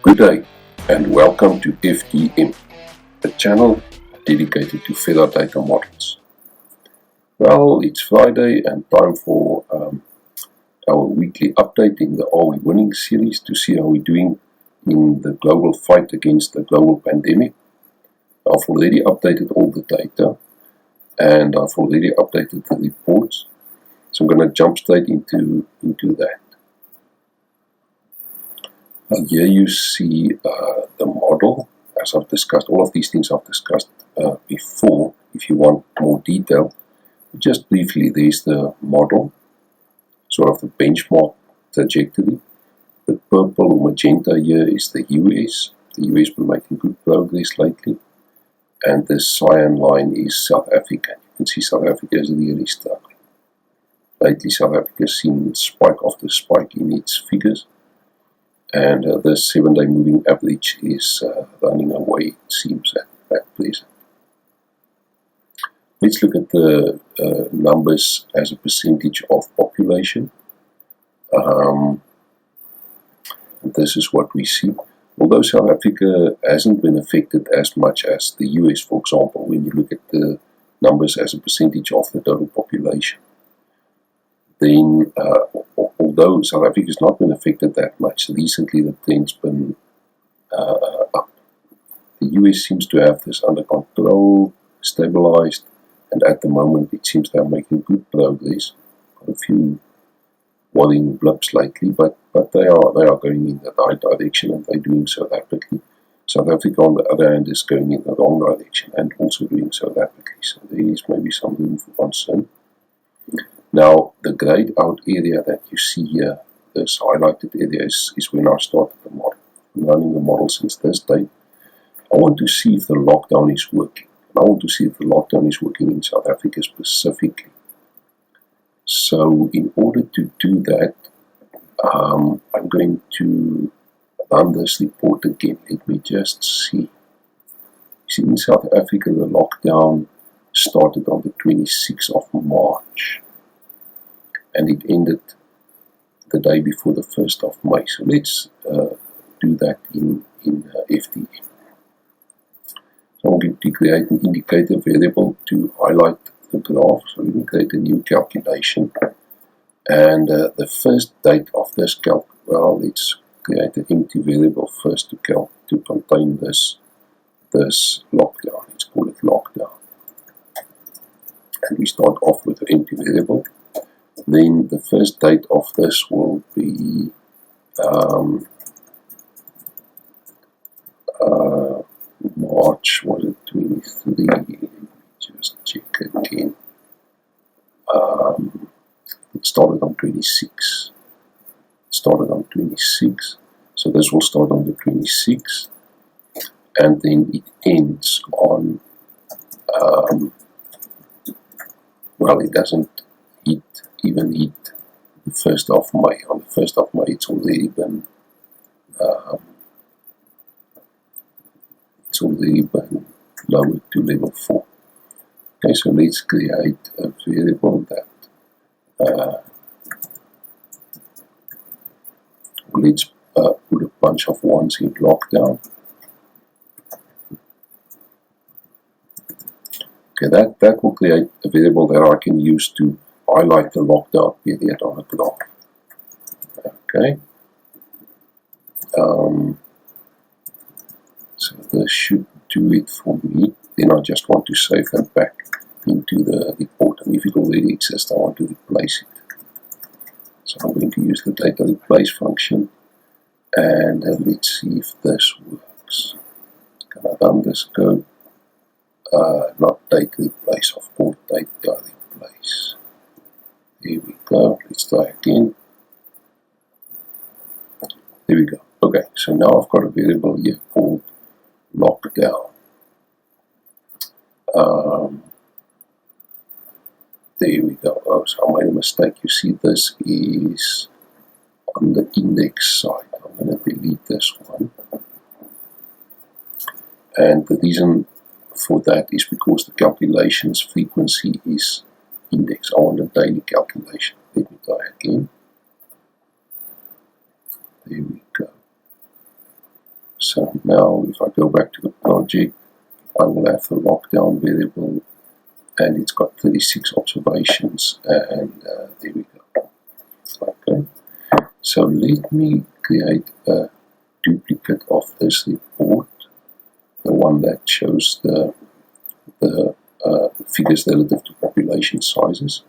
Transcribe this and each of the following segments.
Good day and welcome to FDM, a channel dedicated to Ferra data models. Well, it's Friday and time for our weekly update in the Are We Winning series to see how we're doing in the global fight against the global pandemic. I've already updated all the data and I've already updated the reports, so I'm going to jump straight into that. Here you see the model, as I've discussed. All of these things I've discussed before. If you want more detail, just briefly, there's the model, sort of the benchmark trajectory. The purple or magenta here is the US. The US been making good progress lately. And the cyan line is South Africa. You can see South Africa is really struggling. Lately, South Africa has seen spike after spike in its figures. And the 7-day moving average is running away, it seems, at present. Let's look at the numbers as a percentage of population. This is what we see. Although South Africa hasn't been affected as much as the US, for example, when you look at the numbers as a percentage of the total population, then although South Africa has not been affected that much, recently the trend's been up. The US seems to have this under control, stabilized, and at the moment it seems they are making good progress. Got a few worrying blips lately, but they are going in the right direction and they're doing so rapidly. South Africa, on the other hand, is going in the wrong direction and also doing so rapidly. So there is maybe some room for concern. Now, the grayed out area that you see here, this highlighted area, is when I started the model. I'm running the model since this date. I want to see if the lockdown is working. I want to see if the lockdown is working in South Africa specifically. So, in order to do that, I'm going to run this report again. Let me just see. See, in South Africa, the lockdown started on the 26th of March. And it ended the day before the 1st of May. So let's do that in FDM. So I'm going to create an indicator variable to highlight the graph. So let me create a new calculation. And the first date of this calc, well, let's create an empty variable first to contain this lockdown. Let's call it lockdown. And we start off with an empty variable. Then the first date of this will be March, was it 23? Let me just check again. It started on 26. So this will start on the 26th. And then it ends on, well, it doesn't even hit the 1st of May. On the 1st of May, it's already been lowered to level 4. Okay, so let's create a variable that let's put a bunch of ones in lockdown. Okay, that will create a variable that I can use to highlight the lockdown period on a graph. Okay. So this should do it for me. Then I just want to save that back into the report. And if it already exists, I want to replace it. So I'm going to use the data replace function. And let's see if this works. Can I run this code? Not data replace, of course, data replace. There we go. Let's try again. There we go. Okay, so now I've got a variable here called lockdown. There we go. Oh, so I made a mistake. You see, this is on the index side. I'm going to delete this one. And the reason for that is because the calculations frequency is index. I want a daily calculation. Let me try again. There we go. So now if I go back to the project, I will have the lockdown variable, and it's got 36 observations, and there we go. Okay, so let me create a duplicate of this report, the one that shows the figures relative to population sizes,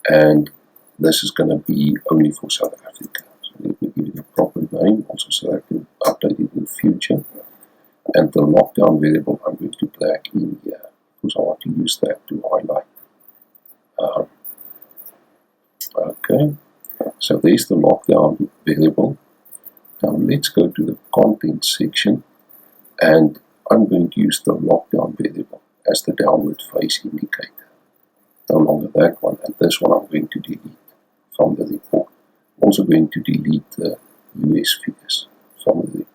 and this is going to be only for South Africa. So let me give it a proper name also so I can update it in the future. And the lockdown variable I'm going to black in here because I want to use that to highlight. Okay, so there's the lockdown variable. Now let's go to the content section, and I'm going to use the lockdown variable as the downward phase indicator. No longer that one, and this one I'm going to delete from the report. I'm also going to delete the US figures from the report.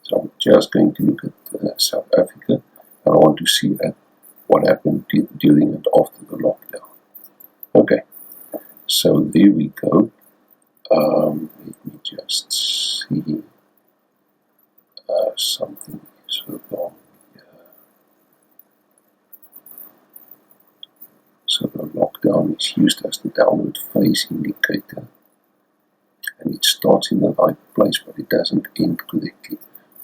So I'm just going to look at South Africa, and I want to see what happened during and after the lockdown. Okay, so there we go. Let me just see something is wrong here. So the lockdown is used as the downward phase indicator, and it starts in the right place, but it doesn't end correctly.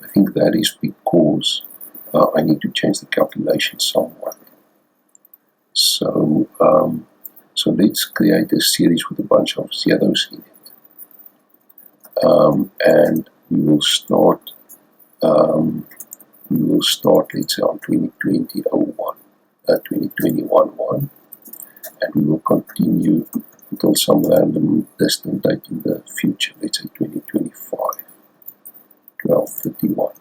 I think that is because I need to change the calculation somewhat. So, so let's create a series with a bunch of zeros in it, and we will start. Let's say on 2020-01, 2021-1, and we will continue until some random distant date in the future. Let's say 2025, 12/31,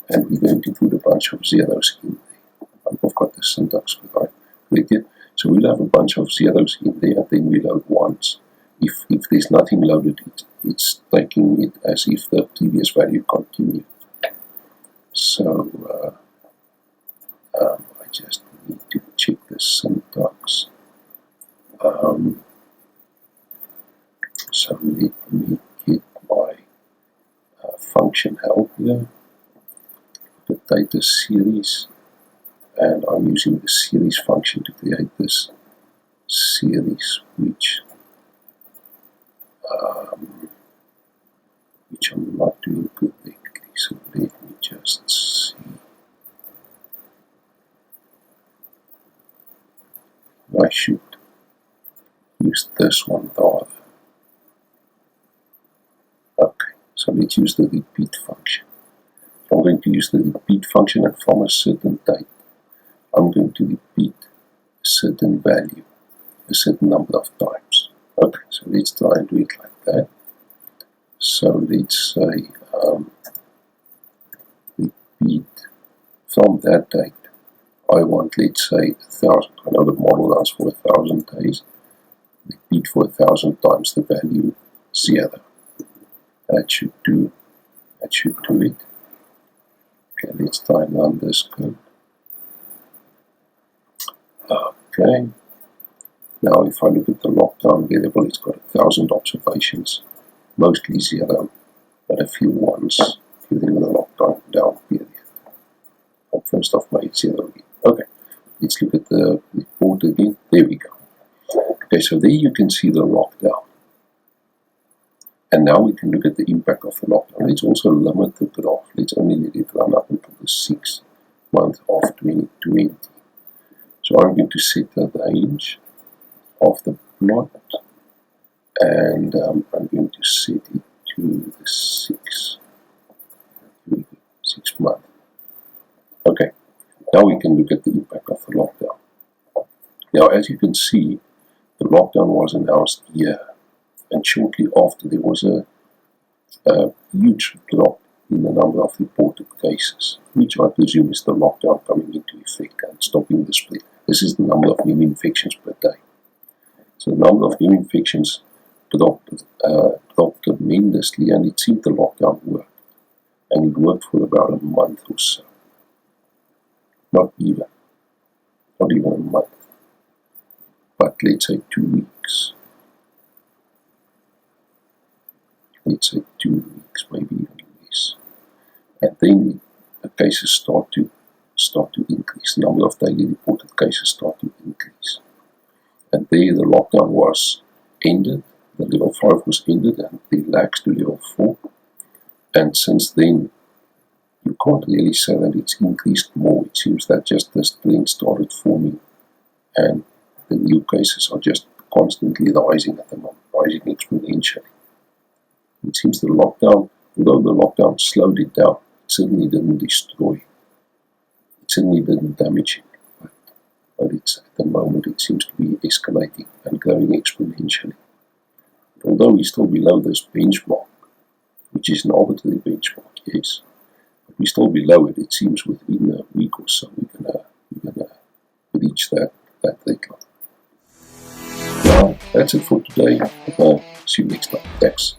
and we're going to put a bunch of zeros in there. I hope I've got the syntax correct here. So we'll have a bunch of zeros in there, and then we load ones. If there's nothing loaded, it's taking it as if the previous value continued. So I just need to check the syntax. So let me get my function help here, the data series, and I'm using the series function to create this series, which I'm not doing correctly. So let me just see. I should use this one rather. Okay, so let's use the repeat function. So I'm going to use the repeat function, and from a certain date, I'm going to repeat a certain value a certain number of times. Okay, so let's try and do it like that. So let's say repeat from that date. I want, let's say, 1,000. I know the model runs for 1,000 days. Repeat for 1,000 times the value 0. That should do it. Okay, let's try and run this code. Okay. Now if I look at the lockdown variable, it's got 1,000 observations, mostly 0, but a few ones during the lockdown period. On 1st of May, 0 again. Okay, let's look at the report again. There we go. Okay, so there you can see the lockdown. And now we can look at the impact of the lockdown. Let's also limit the graph. Let's only let it run up until the 6th month of 2020. So I'm going to set the range of the plot, and I'm going to set it to the 6th month. Okay, now we can look at the impact of the lockdown. Now, as you can see, the lockdown was announced here, and shortly after there was a huge drop in the number of reported cases, which I presume is the lockdown coming into effect and stopping the spread. This is the number of new infections per day. So the number of new infections dropped tremendously, and it seemed the lockdown worked. And it worked for about a month or so. Not even a month. But let's say 2 weeks. Let's say 2 weeks, maybe even less. and then the cases start to increase. The number of daily reported cases start to increase. And there the lockdown was ended, the level 5 was ended and relaxed to level 4. And since then, you can't really say that it's increased more. It seems that just this trend started forming and the new cases are just constantly rising at the moment, rising exponentially. It seems the lockdown, although the lockdown slowed it down, it certainly didn't destroy it. It certainly didn't damage it. But it's, at the moment it seems to be escalating and growing exponentially. Although we're still below this benchmark, which is an arbitrary benchmark, yes, but we're still below it. It seems within a week or so we're gonna reach that deadline. Now, that's it for today. See you next time. Thanks.